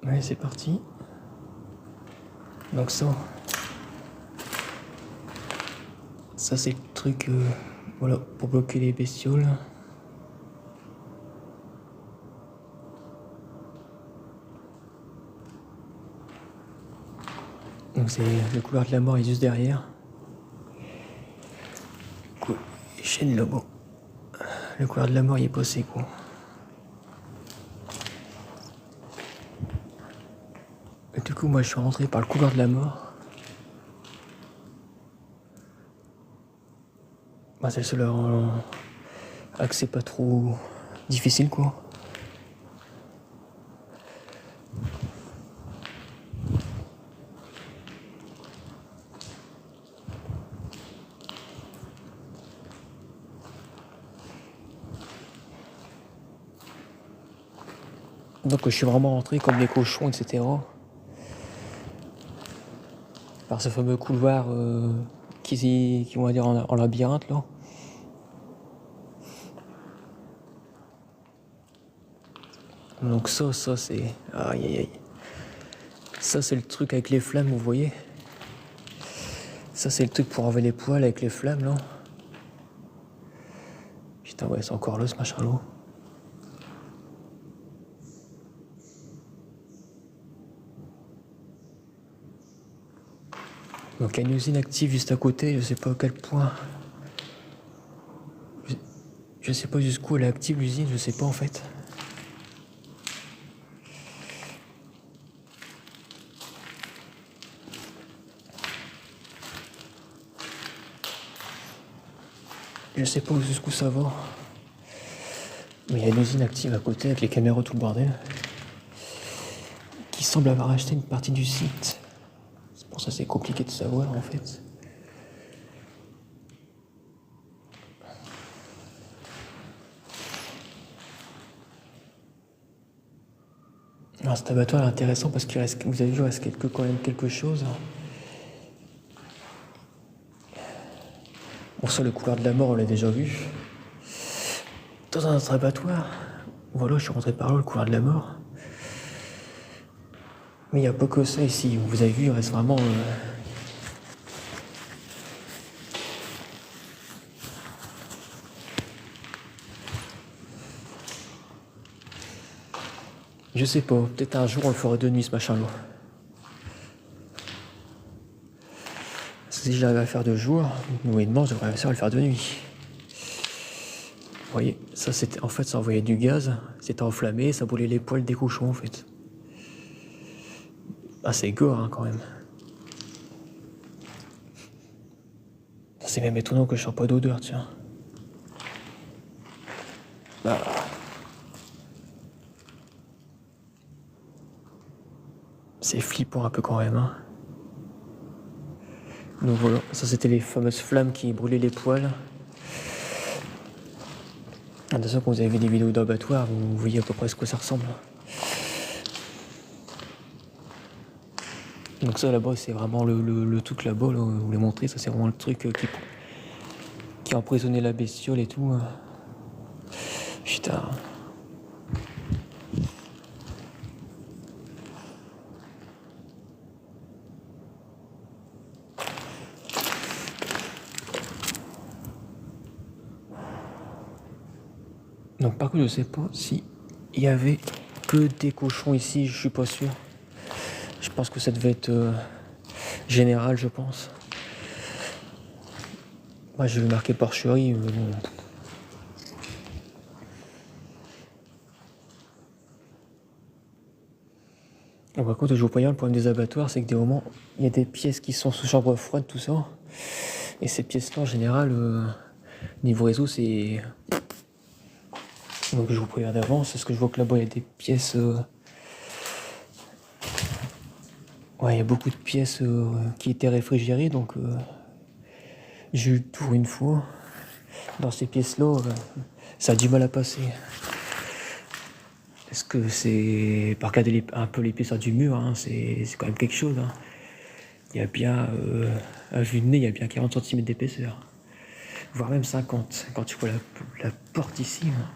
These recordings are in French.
Allez, c'est parti. Donc ça c'est le truc voilà, pour bloquer les bestioles. Donc c'est le couloir de la mort est juste derrière. Cool. Chaîne logo. Le couloir de la mort il est passé quoi. Et du coup moi je suis rentré par le couloir de la mort. Bah, c'est le seul accès pas trop difficile quoi. Donc je suis vraiment rentré comme les cochons, etc. Par ce fameux couloir qui on va dire en labyrinthe là. Donc ça c'est... Aïe aïe aïe. Ça c'est le truc avec les flammes, vous voyez. Ça c'est le truc pour enlever les poils avec les flammes là. Putain ouais c'est encore là ce machin là. Donc il y a une usine active juste à côté, je sais pas à quel point. Je sais pas jusqu'où elle est active l'usine, je sais pas en fait. Je sais pas jusqu'où ça va. Mais il y a une usine active à côté avec les caméras tout le bordel. Qui semble avoir acheté une partie du site. C'est pour ça que c'est compliqué de savoir en fait. Alors cet abattoir est intéressant parce qu'il reste, vous avez vu, il reste quand même quelque chose. Bon ça le couloir de la mort on l'a déjà vu. Dans un autre abattoir, voilà je suis rentré par là, le couloir de la mort. Mais il n'y a pas que ça ici, vous avez vu il reste vraiment... Je sais pas, peut-être un jour on le fera de nuit ce machin-là. Si j'arrive à le faire de jour, moyennement je devrais réussir à le faire de nuit. Vous voyez, ça c'était, en fait ça envoyait du gaz, c'était enflammé, ça brûlait les poils des cochons en fait. Ah c'est gore hein, quand même. C'est même étonnant que je sens pas d'odeur, tiens. Ah. C'est flippant un peu quand même. Hein. Donc voilà, ça c'était les fameuses flammes qui brûlaient les poils. Attention, quand vous avez vu des vidéos d'abattoirs, vous voyez à peu près ce que ça ressemble. Donc ça là-bas, c'est vraiment le truc là-bas, là, vous l'ai montré, ça c'est vraiment le truc qui a emprisonné la bestiole et tout. Putain. Donc par contre je sais pas si il y avait que des cochons ici, je suis pas sûr. Je pense que ça devait être général je pense. Moi j'ai vu marqué porcherie, mais bon. Par contre je vous préviens, le problème des abattoirs c'est que des moments il y a des pièces qui sont sous chambre froide tout ça. Et ces pièces là en général niveau réseau c'est... Donc je vous préviens d'avance, parce que je vois que là-bas il y a des pièces... Ouais, il y a beaucoup de pièces qui étaient réfrigérées, donc j'ai eu le tour une fois. Dans ces pièces-là, ça a du mal à passer. Est-ce que c'est... Par regarder un peu l'épaisseur du mur, hein, c'est quand même quelque chose. Hein. Il y a bien, à vue de nez, il y a bien 40 cm d'épaisseur. Voire même 50, quand tu vois la porte ici. Hein.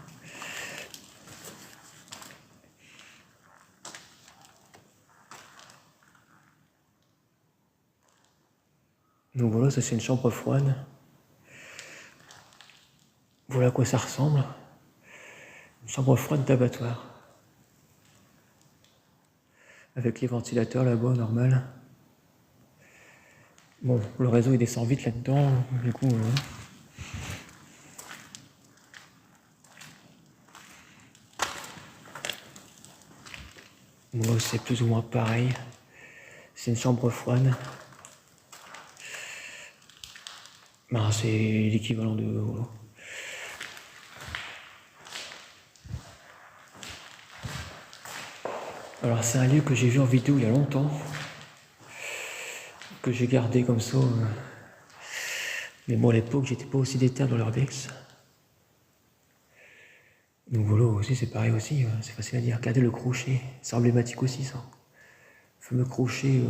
Donc voilà, ça c'est une chambre froide. Voilà à quoi ça ressemble. Une chambre froide d'abattoir. Avec les ventilateurs là-bas, normal. Bon, le réseau il descend vite là-dedans, du coup. Bon, c'est plus ou moins pareil. C'est une chambre froide. Ben, c'est l'équivalent de. Voilà. Alors c'est un lieu que j'ai vu en vidéo il y a longtemps, que j'ai gardé comme ça. Mais moi à l'époque j'étais pas aussi déter dans l'urbex. Donc voilà aussi c'est pareil aussi, c'est facile à dire. Regardez le crochet, c'est emblématique aussi ça. Le fameux crochet.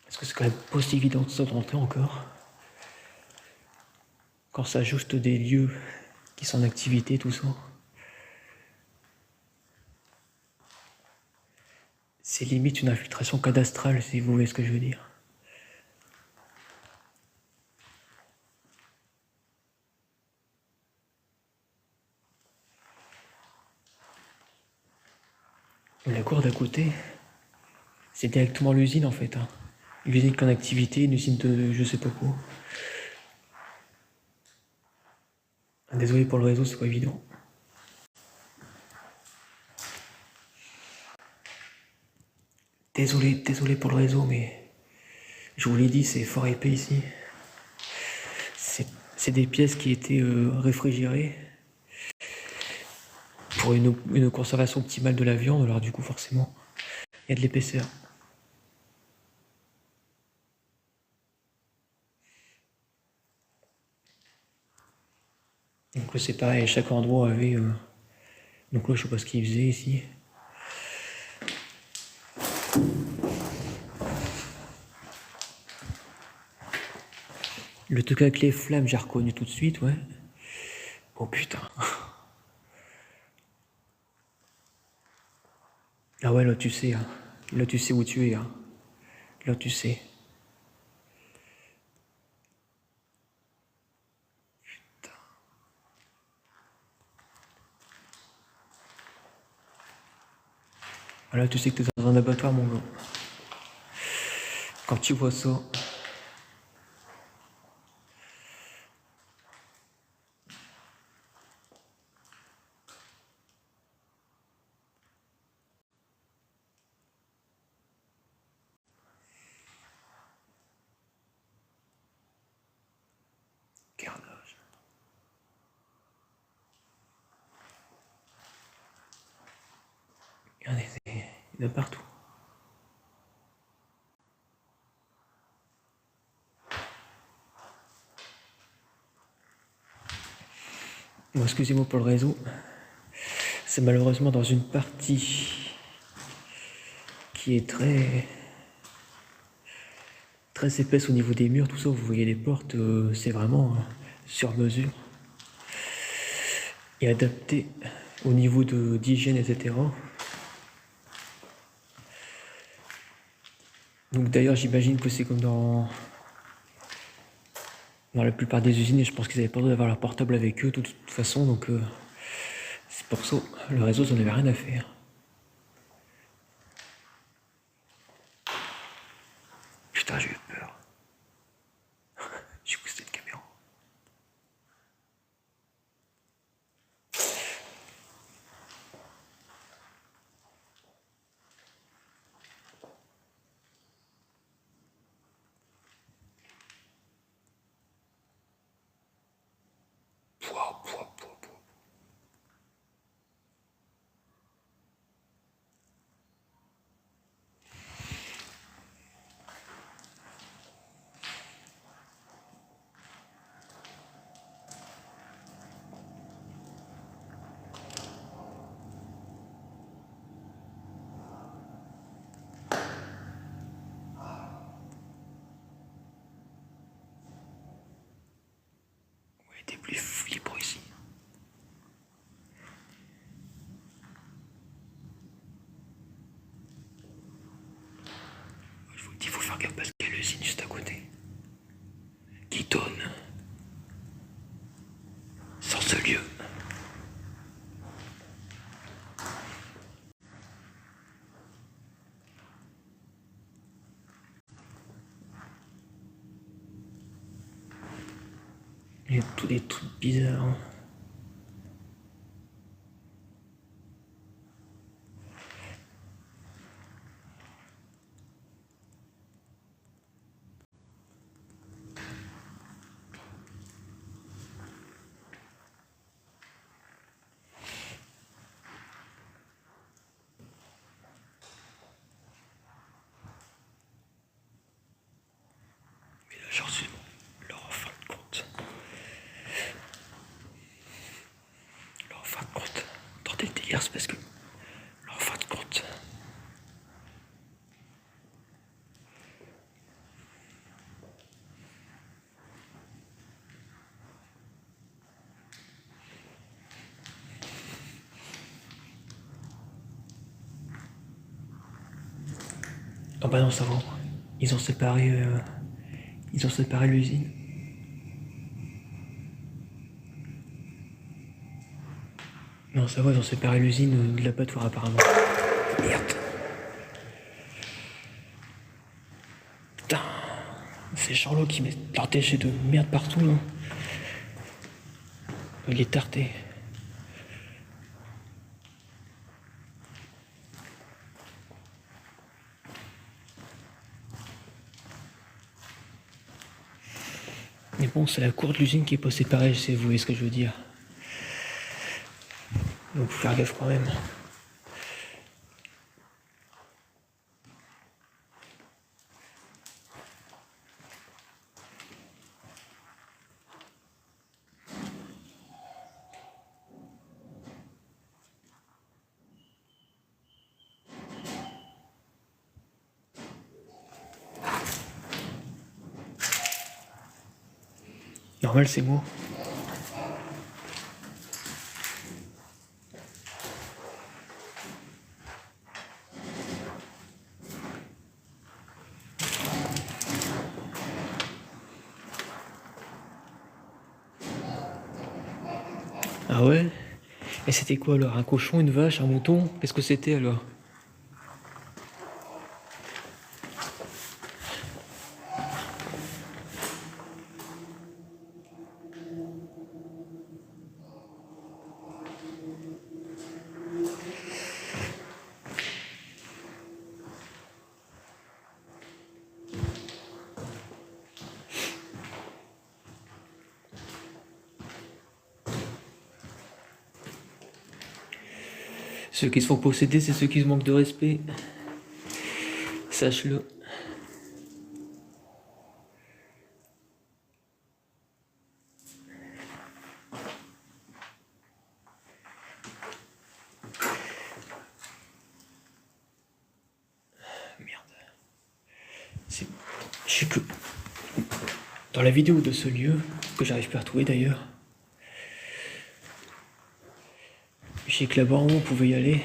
Parce que c'est quand même pas si évident de ça de rentrer encore. Quand ça juste des lieux qui sont en activité, tout ça. C'est limite une infiltration cadastrale, si vous voyez ce que je veux dire. La cour d'à côté, c'est directement l'usine en fait. Hein. Une usine qui est en activité, une usine de je sais pas quoi. Désolé pour le réseau, c'est pas évident. Désolé pour le réseau, mais je vous l'ai dit, c'est fort épais ici. C'est des pièces qui étaient réfrigérées pour une conservation optimale de la viande, alors du coup forcément, il y a de l'épaisseur. Donc là c'est pareil, chaque endroit avait... Donc là je sais pas ce qu'ils faisaient ici. Le truc avec les flammes, j'ai reconnu tout de suite, ouais. Oh putain. Ah ouais, là tu sais, hein. Là tu sais où tu es, hein. Là tu sais. Putain. Ah, là tu sais que t'es dans un abattoir, mon gars. Quand tu vois ça... Carnage. Regardez, il y en a partout. Bon, excusez-moi pour le réseau. C'est malheureusement dans une partie qui est très épaisse au niveau des murs, tout ça. Vous voyez les portes, c'est vraiment sur mesure et adapté au niveau d'hygiène, etc. Donc d'ailleurs, j'imagine que c'est comme dans la plupart des usines, et je pense qu'ils n'avaient pas le droit d'avoir leur portable avec eux de toute façon, donc c'est pour ça le réseau, ça n'avait rien à faire. Putain, j'ai eu peur. J'ai poussé une caméra. Pouah, pouah, pouah, pouah. Ouais, t'es plus libre ici. ce lieu. Il y a tous des trucs bizarres. Mais là, j'ai reçu leur en fin de compte. Leur en fin de compte. Attendez le délire, c'est parce que leur en fin de compte. Ah bah non, ça va. Ils ont séparé l'usine. Non, ça va, ils ont séparé l'usine de l'abattoir apparemment. Merde. Putain. C'est Charlot qui met leur déchet de merde partout là. Il est tarté. Mais bon, c'est la cour de l'usine qui est pas séparée, si vous voyez ce que je veux dire. Donc faut faire gaffe quand même. Normal, c'est moi. Ah ouais? Et c'était quoi alors? Un cochon, une vache, un mouton? Qu'est-ce que c'était alors? Ceux qui se font posséder, c'est ceux qui se manquent de respect. Sache-le. Merde. Je sais que dans la vidéo de ce lieu, que j'arrive pas à retrouver d'ailleurs, je sais que là-bas on pouvait y aller.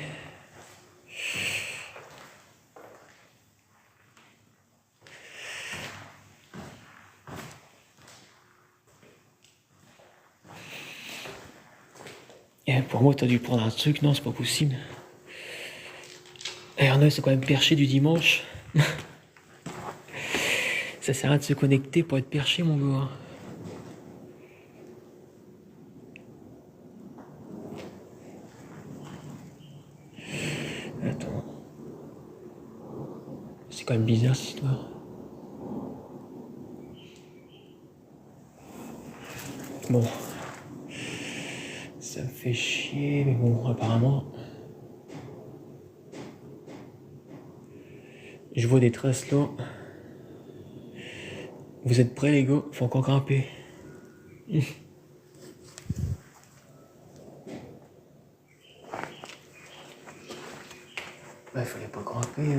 Et pour moi, t'as dû prendre un truc, non, c'est pas possible. Et Arnaud, c'est quand même perché du dimanche. Ça sert à rien de se connecter pour être perché, mon gars. Attends. C'est quand même bizarre cette histoire. Bon. Ça me fait chier, mais bon, apparemment. Je vois des traces là. Vous êtes prêts, les gars? Faut encore grimper. Bah, il fallait pas grimper.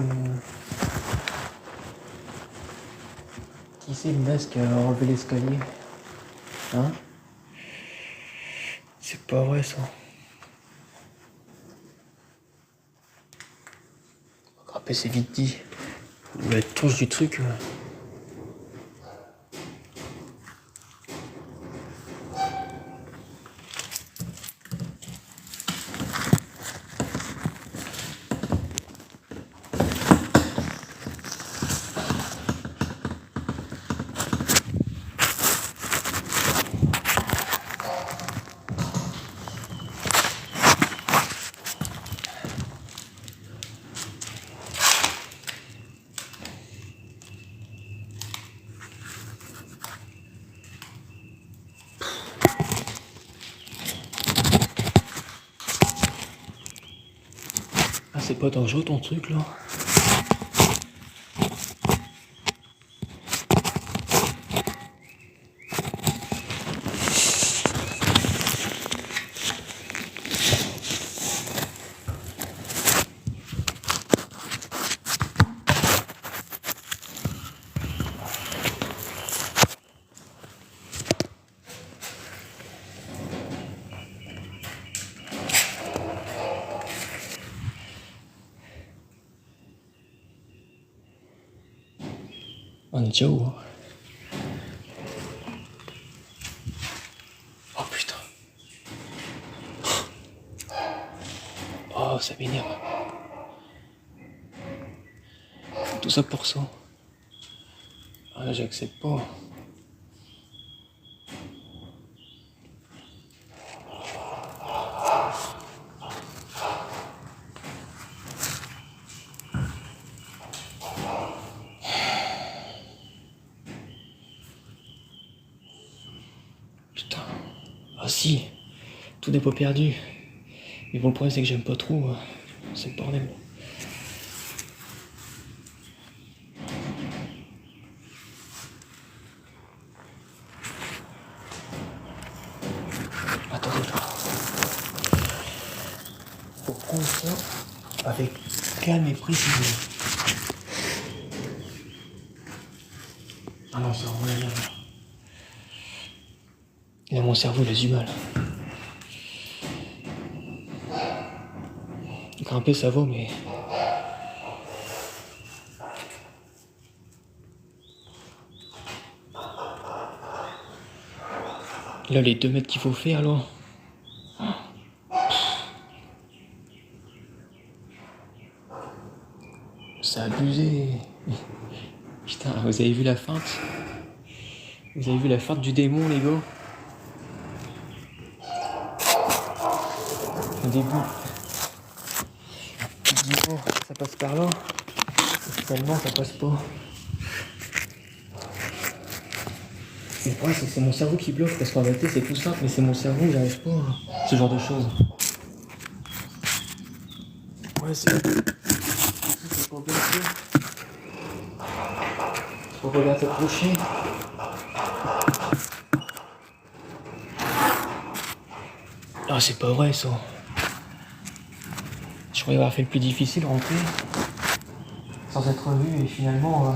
Qui c'est le naze qui a enlevé l'escalier? Hein? C'est pas vrai ça. Grimper, c'est vite dit. La touche du truc. C'est pas dangereux ton truc là? On est déjà où? Oh putain. Oh, ça m'énerve. Tout ça pour ça. Ah, j'accepte pas. Putain. Ah si. Tout n'est pas perdu. Mais bon, le problème c'est que j'aime pas trop. C'est le bordel. Attendez. Faut prendre ça avec calme et précision. Ah non, ça rend la merde. Là, mon cerveau, il a du mal. Grimper, ça va, mais... Là, les 2 mètres qu'il faut faire, là... C'est abusé. Putain, vous avez vu la feinte? Vous avez vu la feinte du démon, les gars? Au début, tu te dis, oh, ça passe par là. Et finalement, ça passe pas. Et le problème, c'est que c'est mon cerveau qui bloque, parce qu'en réalité, c'est tout simple, mais c'est mon cerveau, j'arrive pas à ce genre de choses. Ouais, c'est pas bien fait. Faut regarder t'approcher. Ah, c'est pas vrai, ça. Je croyais avoir fait le plus difficile, rentrer, sans être vu, et finalement...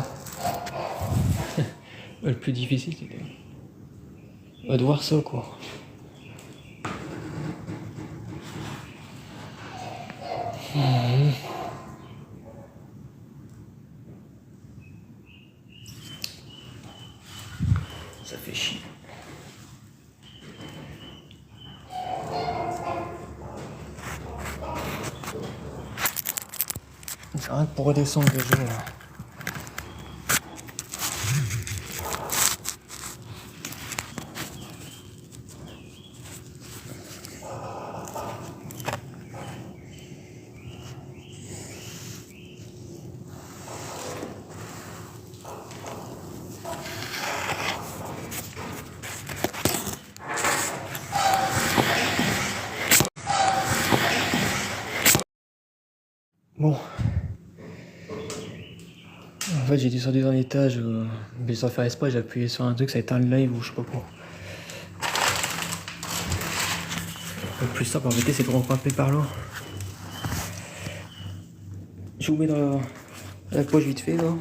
le plus difficile, c'était... de voir ça, quoi. Ça fait chier. C'est rien que pour redescendre déjà, là. Bon. En fait, j'ai descendu d'un étage, mais sans faire exprès, j'ai appuyé sur un truc, ça a éteint le live ou je sais pas quoi. Le plus simple en vérité, c'est de regrimper par là. Je vous mets dans la poche vite fait là.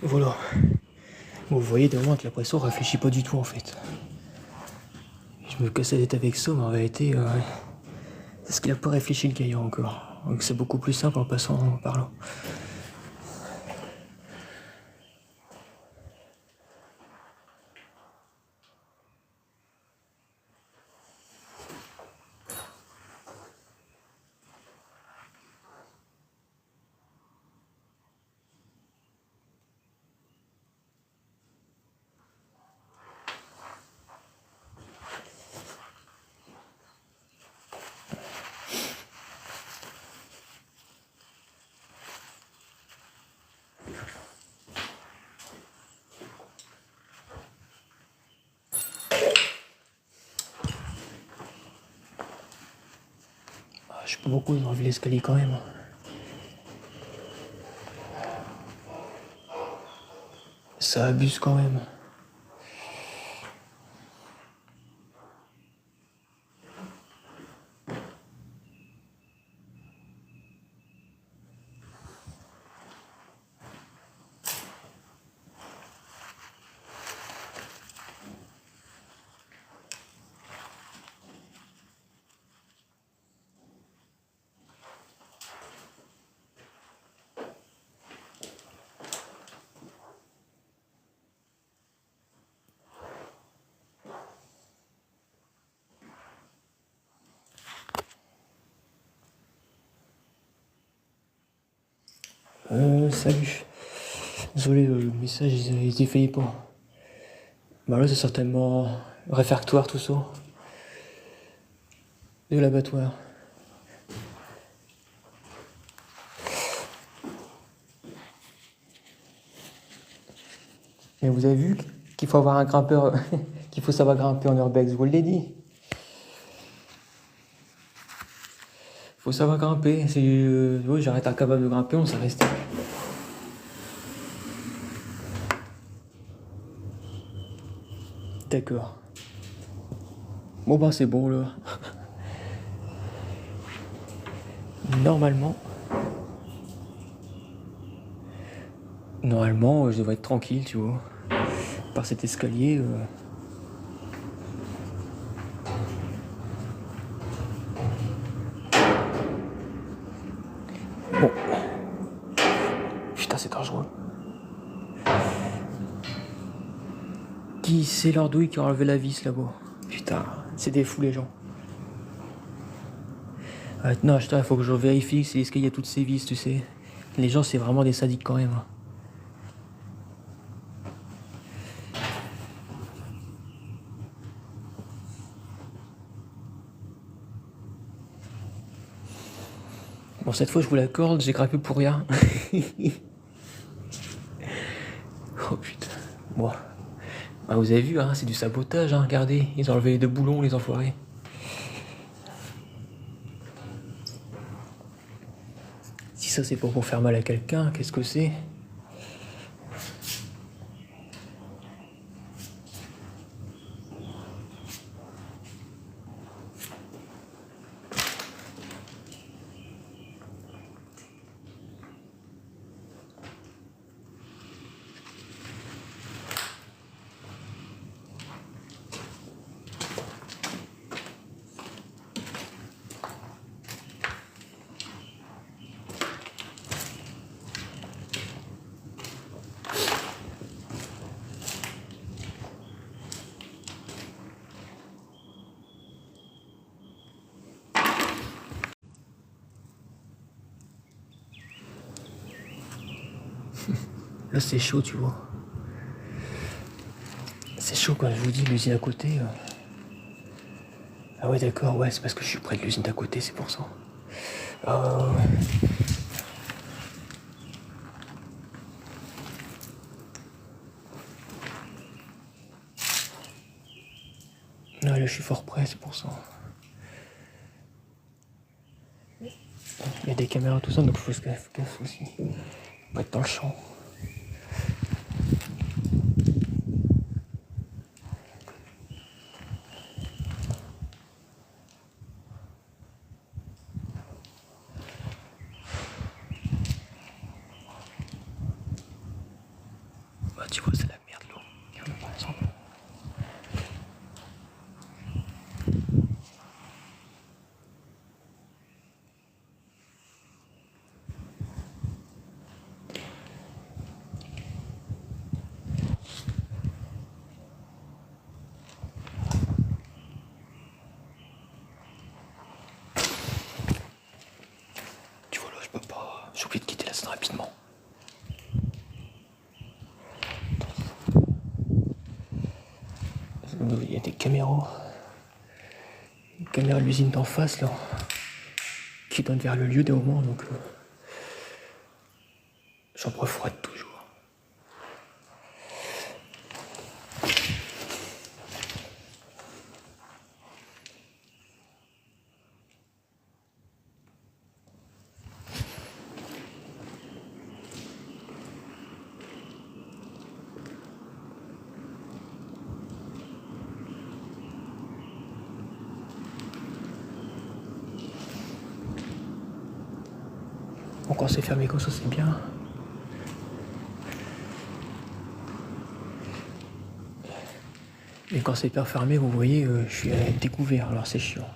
Voilà. Bon, vous voyez, d'un moment que la pression réfléchit pas du tout en fait. Je me casse la tête avec ça, mais en vérité, c'est ce qu'il a pas réfléchi le gaillard encore. Donc c'est beaucoup plus simple en passant par là. Je sais pas beaucoup, ils ont enlevé l'escalier quand même. Ça abuse quand même. Salut. Désolé, le message, il était failli pas. Bah là, c'est certainement réfectoire, tout ça. De l'abattoir. Mais vous avez vu qu'il faut avoir un grimpeur, qu'il faut savoir grimper en urbex, je vous l'ai dit. Faut savoir grimper, c'est... oui, j'arrête incapable de grimper, on s'est resté. D'accord. Bon bah c'est bon là. Normalement... Normalement, je devrais être tranquille, tu vois. Par cet escalier... Bon. Putain, c'est dangereux. Qui c'est leur douille qui a enlevé la vis là-bas? Putain, c'est des fous les gens. Non, putain, il faut que je vérifie si l'escalier a toutes ces vis, tu sais. Les gens, c'est vraiment des sadiques quand même. Bon, cette fois, je vous l'accorde, j'ai grimpé pour rien. Oh putain. Bon. Ah, vous avez vu, hein, c'est du sabotage, hein, regardez. Ils ont enlevé les deux boulons, les enfoirés. Si ça, c'est pour faire mal à quelqu'un, qu'est-ce que c'est? Là, c'est chaud, tu vois. C'est chaud quand je vous dis l'usine à côté. Ah ouais, d'accord, ouais, c'est parce que je suis près de l'usine d'à côté, c'est pour ça. Ouais. Là, je suis fort près, c'est pour ça. Il y a des caméras, tout ça, donc faut se gaffe aussi. Faut être dans le champ. Bah, tu vois, c'est la merde, l'eau. Regarde, par exemple. Tu vois, là, je peux pas. J'ai oublié de quitter la scène rapidement. Il y a des caméras. Une caméra de l'usine d'en face, là. Qui donne vers le lieu des moments, donc. Chambre froide, toujours. quand c'est fermé comme ça, c'est bien. Et quand c'est pas fermé, vous voyez, je suis à découvert, alors c'est chiant.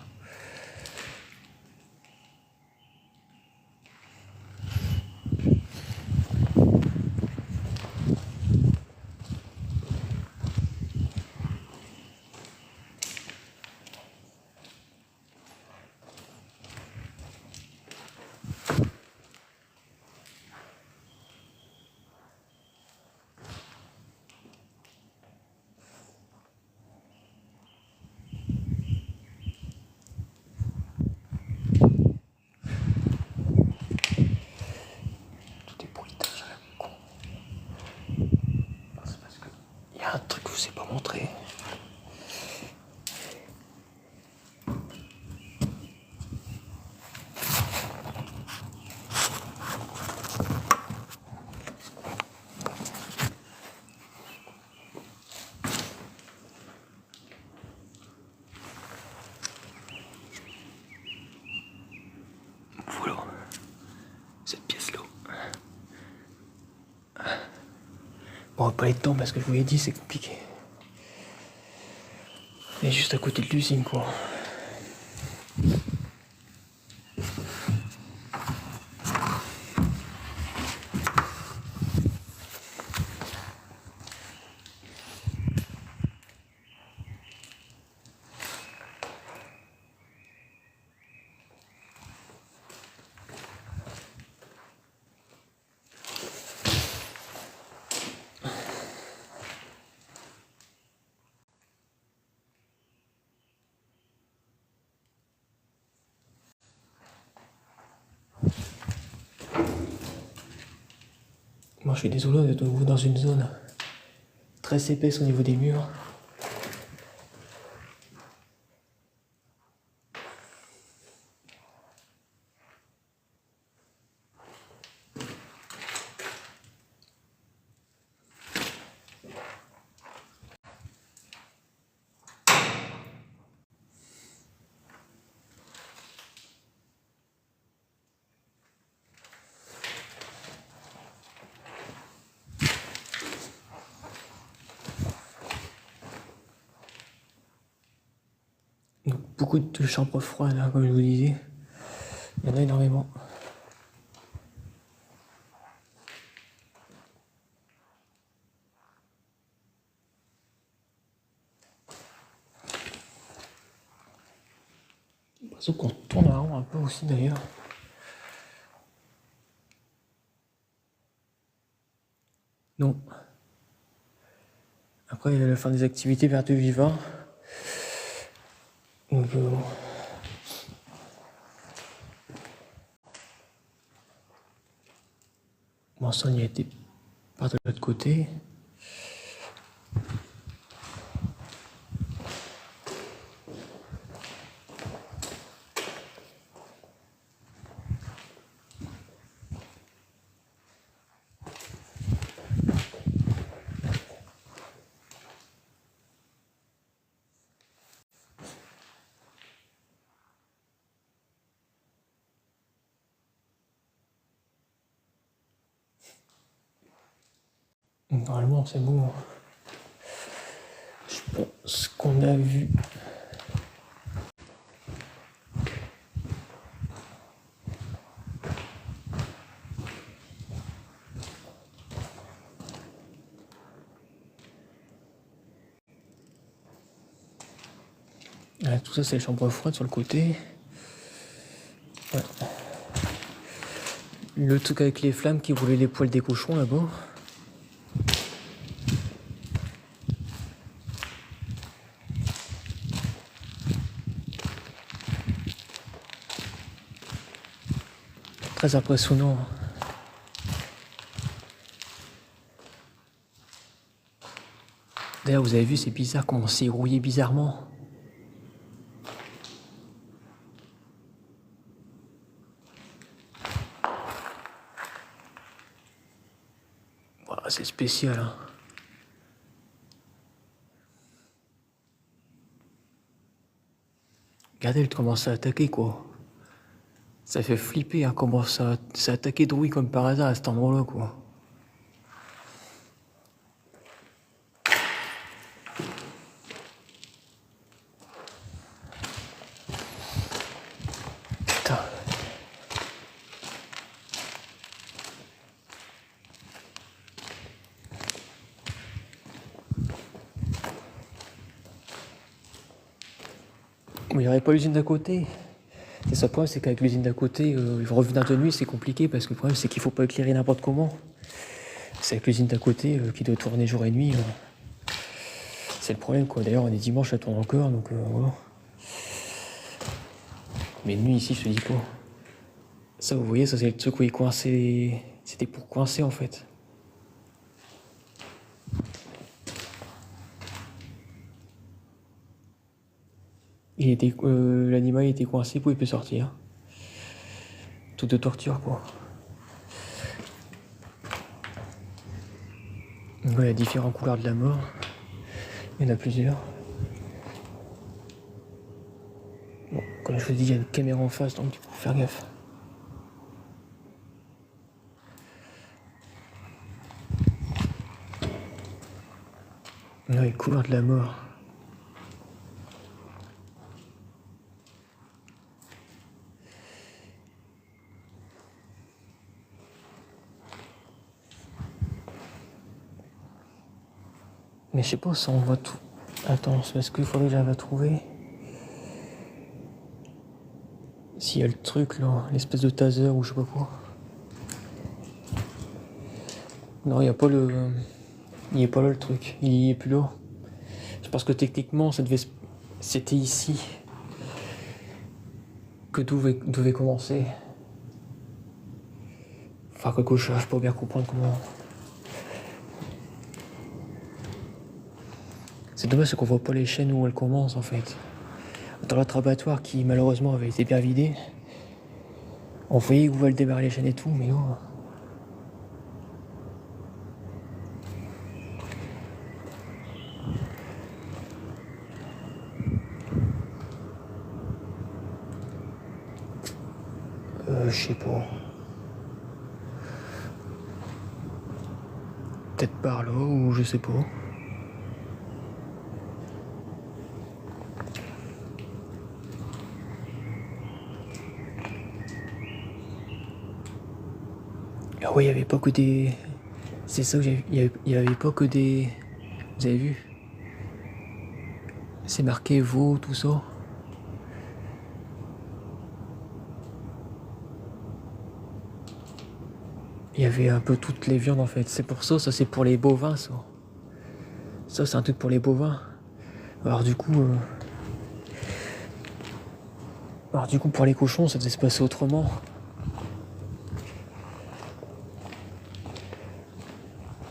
Tout est bruitage à la con. C'est parce que il y a un truc que je vous ai pas montré. Voilà, cette pièce-là. Bon, on va pas aller dedans parce que je vous l'ai dit, c'est compliqué. Elle est juste à côté de l'usine, quoi. Moi, je suis désolé d'être dans une zone très épaisse au niveau des murs. Donc, beaucoup de chambres froides, hein, comme je vous disais. Il y en a énormément. J'ai l'impression qu'on tourne en rond un peu aussi d'ailleurs. Non. Après, il y a la fin des activités vers 2 vivants. Donc, bon, ça, on y a été par de l'autre côté. Normalement, c'est bon. Je pense qu'on a vu. Tout ça, c'est les chambres froides sur le côté. Ouais. Le truc avec les flammes qui brûlait les poils des cochons là-bas. Très impressionnant. D'ailleurs, vous avez vu, c'est bizarre comment c'est rouillé bizarrement. Voilà, c'est spécial, hein. Regardez, elle commence à attaquer, quoi. Ça fait flipper, hein, comment ça a attaqué Drouy comme par hasard à cet endroit-là, quoi. Putain. Il n'y aurait pas l'usine d'à côté. C'est ça le problème, c'est qu'avec l'usine d'à côté, revenir de nuit, c'est compliqué parce que le problème, c'est qu'il faut pas éclairer n'importe comment. C'est avec l'usine d'à côté qui doit tourner jour et nuit. C'est le problème, quoi. D'ailleurs, on est dimanche, ça tourne encore, donc voilà. Mais nuit, ici, je te dis pas. Ça, vous voyez, ça, c'est le truc où il coinçait. C'était pour coincer, en fait. L'animal était coincé, pour il peut sortir. Tout de torture, quoi. Donc, il y a différentes couleurs de la mort. Il y en a plusieurs. Bon, comme je vous dis, il y a une caméra en face, donc il faut faire gaffe. Ouais, couleur de la mort. Mais je sais pas si on voit tout. Attends, c'est parce qu'il faudrait que j'arrive à trouver. S'il y a le truc là, l'espèce de taser ou je sais pas quoi. Non, il n'y a pas le. Il est pas là le truc. Il est plus là. Je pense que techniquement, c'était ici que tout devait commencer. Enfin, quelque chose, je peux bien comprendre comment. C'est dommage, c'est qu'on voit pas les chaînes où elles commencent en fait. Dans l'autre abattoir qui malheureusement avait été bien vidé, on voyait où elles démarrer les chaînes et tout, mais oh. Je sais pas. Peut-être par là ou je sais pas. Ah ouais, il y avait pas que des. C'est ça que il y avait pas que des. Vous avez vu? C'est marqué veau, tout ça. Il y avait un peu toutes les viandes en fait. C'est pour ça, ça c'est pour les bovins ça. Ça c'est un truc pour les bovins. Alors du coup. Alors du coup pour les cochons ça devait se passer autrement.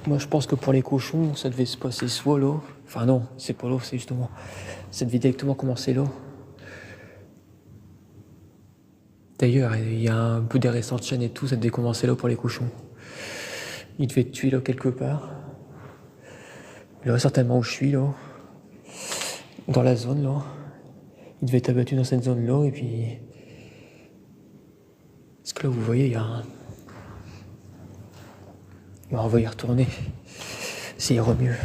Moi je pense que pour les cochons ça devait se passer soit là. Enfin non, c'est pas là, c'est justement. Ça devait directement commencer là. D'ailleurs, il y a un peu des restants de chaîne et tout, ça devait commencer là pour les cochons. Ils devaient tuer là quelque part. Là, certainement où je suis là. Dans la zone là. Ils devaient être abattus dans cette zone là et puis. Parce que là vous voyez, il y a un. Bon, on va y retourner. Ça ira mieux.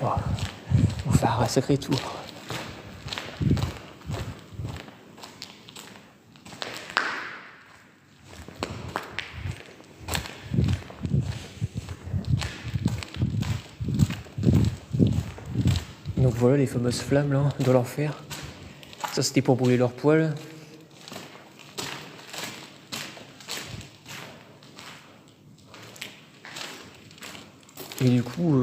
Oh, on va faire un sacré tour. Donc voilà les fameuses flammes là, de l'enfer. Ça c'était pour brûler leurs poils. Et du coup,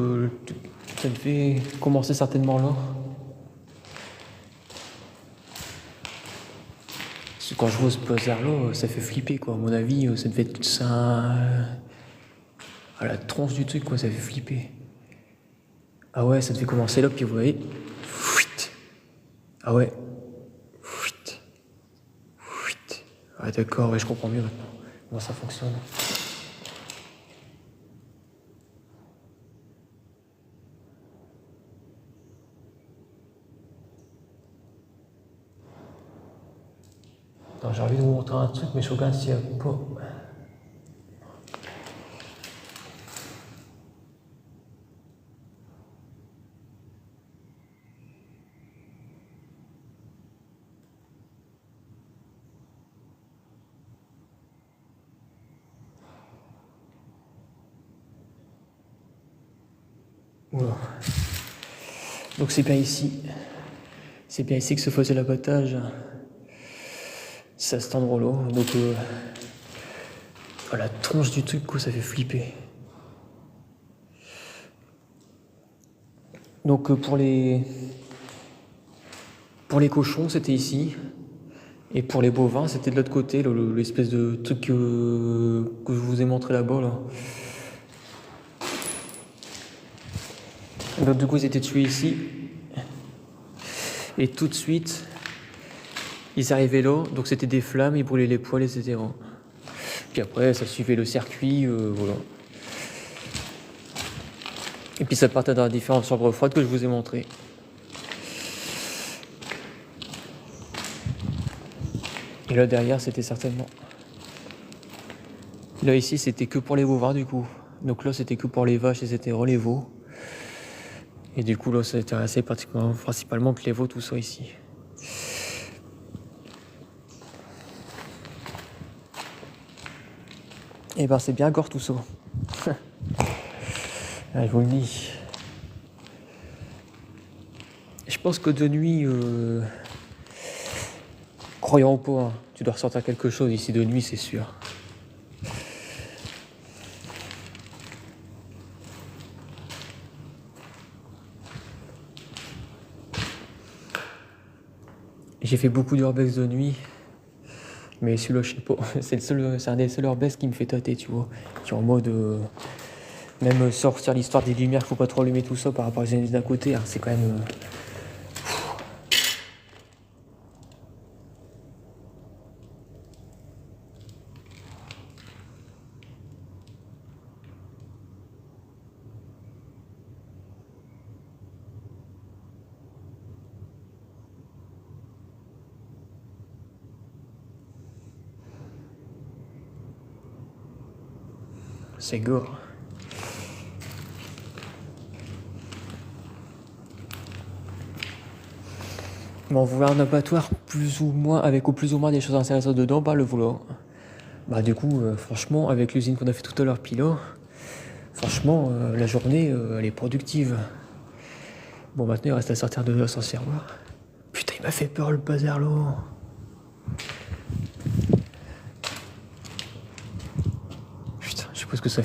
ça devait commencer certainement là. Parce que quand je vois ce bazar-là, ça fait flipper quoi. À mon avis, ça devait être ça. À la tronche du truc quoi, ça fait flipper. Ah ouais, ça devait commencer là, puis vous voyez. Ah ouais. Ah d'accord, ouais, je comprends mieux maintenant comment ça fonctionne. Attends, j'ai envie de vous montrer un truc, mais je regarde s'il y a pas. Oula. Donc c'est bien ici. C'est bien ici que se faisait l'abattage. C'est à cet endroit-là. Donc la tronche du truc, quoi, ça fait flipper. Donc pour les cochons, c'était ici. Et pour les bovins, c'était de l'autre côté, l'espèce de truc que je vous ai montré là-bas. Là. Donc du coup, ils étaient tués ici. Et tout de suite, ils arrivaient là. Donc c'était des flammes, ils brûlaient les poils, etc. Puis après, ça suivait le circuit, voilà. Et puis ça partait dans différentes chambres froides que je vous ai montrées. Et là derrière, c'était certainement... Là ici, c'était que pour les bovins du coup. Donc là, c'était que pour les vaches, etc., les veaux. Et du coup, là, ça intéressait principalement que les veaux, tout ça ici. Et ben, c'est bien gore tout ça. Ah, je vous le dis. Je pense que de nuit, croyant ou pas, hein, tu dois ressentir quelque chose ici de nuit, c'est sûr. J'ai fait beaucoup d'urbex de nuit, mais celui-là, je sais pas. C'est un des seuls urbex qui me fait tâter, tu vois. Qui est en mode. Même sortir l'histoire des lumières, faut pas trop allumer tout ça par rapport aux ennemis d'à côté, hein, c'est quand même. C'est gore. Bon, vous voulez un abattoir plus ou moins, avec au plus ou moins des choses intéressantes dedans, bah le vouloir. Bah du coup, franchement, avec l'usine qu'on a fait tout à l'heure, Pilo, franchement, la journée, elle est productive. Bon, maintenant, il reste à sortir de l'ascenseur. Putain, il m'a fait peur le bazar là. Putain, je sais pas ce que ça fait.